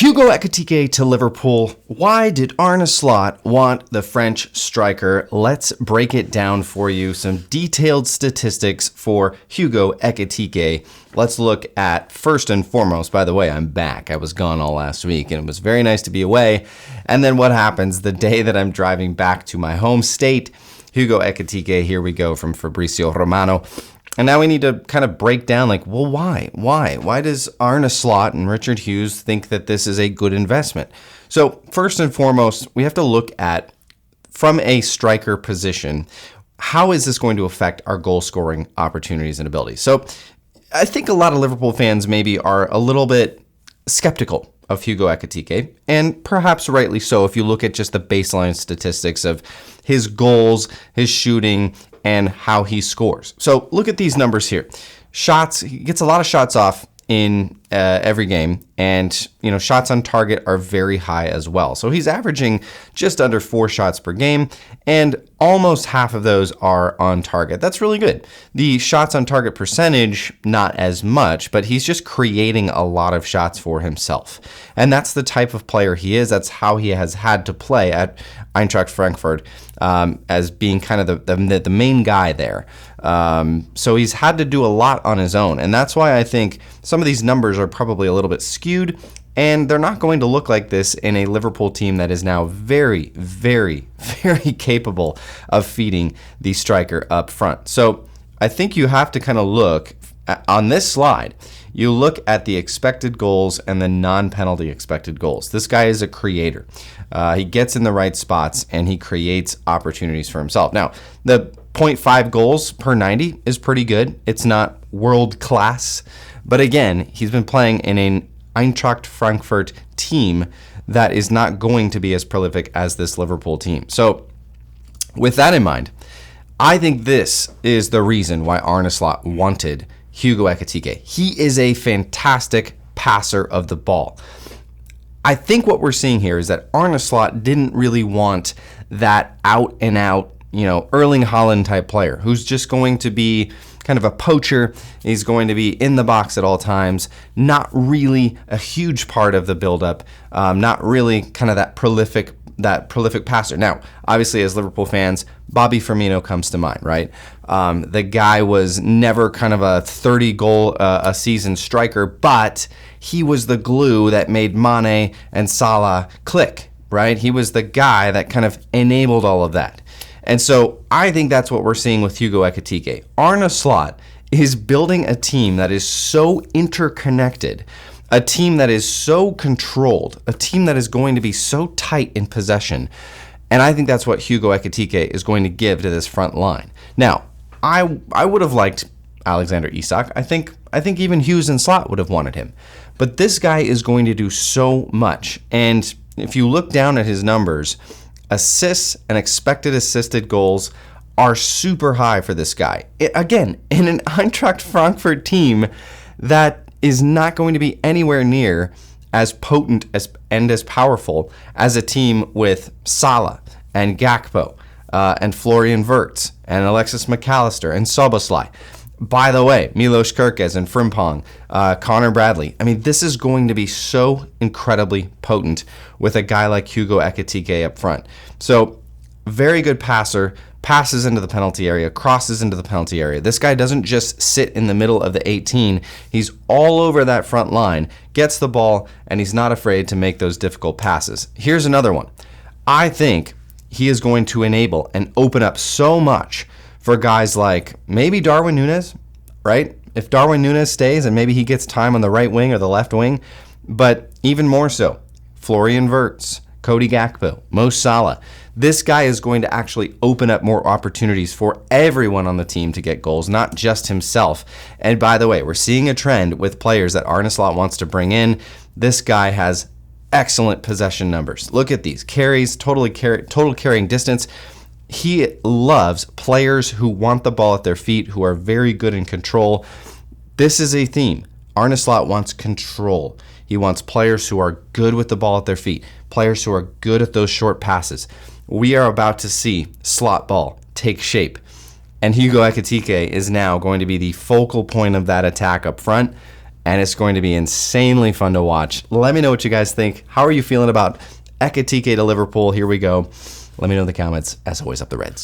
Hugo Ekitike to Liverpool. Why did Arne Slot want the French striker? Let's break it down for you. Some detailed statistics for Hugo Ekitike. Let's look at, first and foremost, by the way, I'm back. I was gone all last week, and it was very nice to be away. And then what happens the day that I'm driving back to my home state? Hugo Ekitike, here we go, from Fabrizio Romano. And now we need to kind of break down, like, well, why? Why does Arne Slot and Richard Hughes think that this is a good investment? So first and foremost, we have to look at, from a striker position, how is this going to affect our goal scoring opportunities and abilities? So I think a lot of Liverpool fans maybe are a little bit skeptical of Hugo Ekitike, and perhaps rightly so if you look at just the baseline statistics of his goals, his shooting, and how he scores. So look at these numbers here. Shots, he gets a lot of shots off in every game, and shots on target are very high as well. So he's averaging just under 4 shots per game, and almost half of those are on target. That's really good. The shots on target percentage, not as much, but he's just creating a lot of shots for himself. And that's the type of player he is. That's how he has had to play at Eintracht Frankfurt, as being kind of the main guy there. So he's had to do a lot on his own. And that's why I think some of these numbers are probably a little bit skewed, and they're not going to look like this in a Liverpool team that is now very, very, very capable of feeding the striker up front. So I think you have to kind of look at, on this slide, you look at the expected goals and the non-penalty expected goals. This guy is a creator. He gets in the right spots and he creates opportunities for himself. Now, the 0.5 goals per 90 is pretty good. It's not world class, but again, he's been playing in an Eintracht Frankfurt team that is not going to be as prolific as this Liverpool team. So with that in mind, I think this is the reason why Arne Slot wanted Hugo Ekitike. He is a fantastic passer of the ball. I think what we're seeing here is that Arne Slot didn't really want that out and out, Erling Haaland type player who's just going to be kind of a poacher. He's going to be in the box at all times, not really a huge part of the buildup, not really kind of that prolific passer. Now, obviously, as Liverpool fans, Bobby Firmino comes to mind, right? The guy was never kind of a 30-goal a season striker, but he was the glue that made Mane and Salah click, right? He was the guy that kind of enabled all of that. And so I think that's what we're seeing with Hugo Ekitike. Arne Slot is building a team that is so interconnected, a team that is so controlled, a team that is going to be so tight in possession. And I think that's what Hugo Ekitike is going to give to this front line. Now, I would have liked Alexander Isak. I think even Hughes and Slot would have wanted him. But this guy is going to do so much. And if you look down at his numbers, assists and expected assisted goals are super high for this guy. Again, in an Eintracht Frankfurt team that is not going to be anywhere near as potent and as powerful as a team with Salah and Gakpo and Florian Wirtz and Alexis McAllister and Szoboszlai. By the way, Milos Kerkez and Frimpong, Connor Bradley. I mean, this is going to be so incredibly potent with a guy like Hugo Ekitike up front. So, very good passer, passes into the penalty area, crosses into the penalty area. This guy doesn't just sit in the middle of the 18. He's all over that front line, gets the ball, and he's not afraid to make those difficult passes. Here's another one. I think he is going to enable and open up so much for guys like maybe Darwin Nunez, right? If Darwin Nunez stays and maybe he gets time on the right wing or the left wing, but even more so, Florian Wirtz, Cody Gakpo, Mo Salah. This guy is going to actually open up more opportunities for everyone on the team to get goals, not just himself. And by the way, we're seeing a trend with players that Arne Slot wants to bring in. This guy has excellent possession numbers. Look at these. Carries, total carrying distance. He loves players who want the ball at their feet, who are very good in control. This is a theme. Arne Slot wants control. He wants players who are good with the ball at their feet, players who are good at those short passes. We are about to see Slot ball take shape, and Hugo Ekitike is now going to be the focal point of that attack up front. and it's going to be insanely fun to watch. Let me know what you guys think. How are you feeling about Ekitike to Liverpool? Here we go. Let me know in the comments. As always, up the Reds.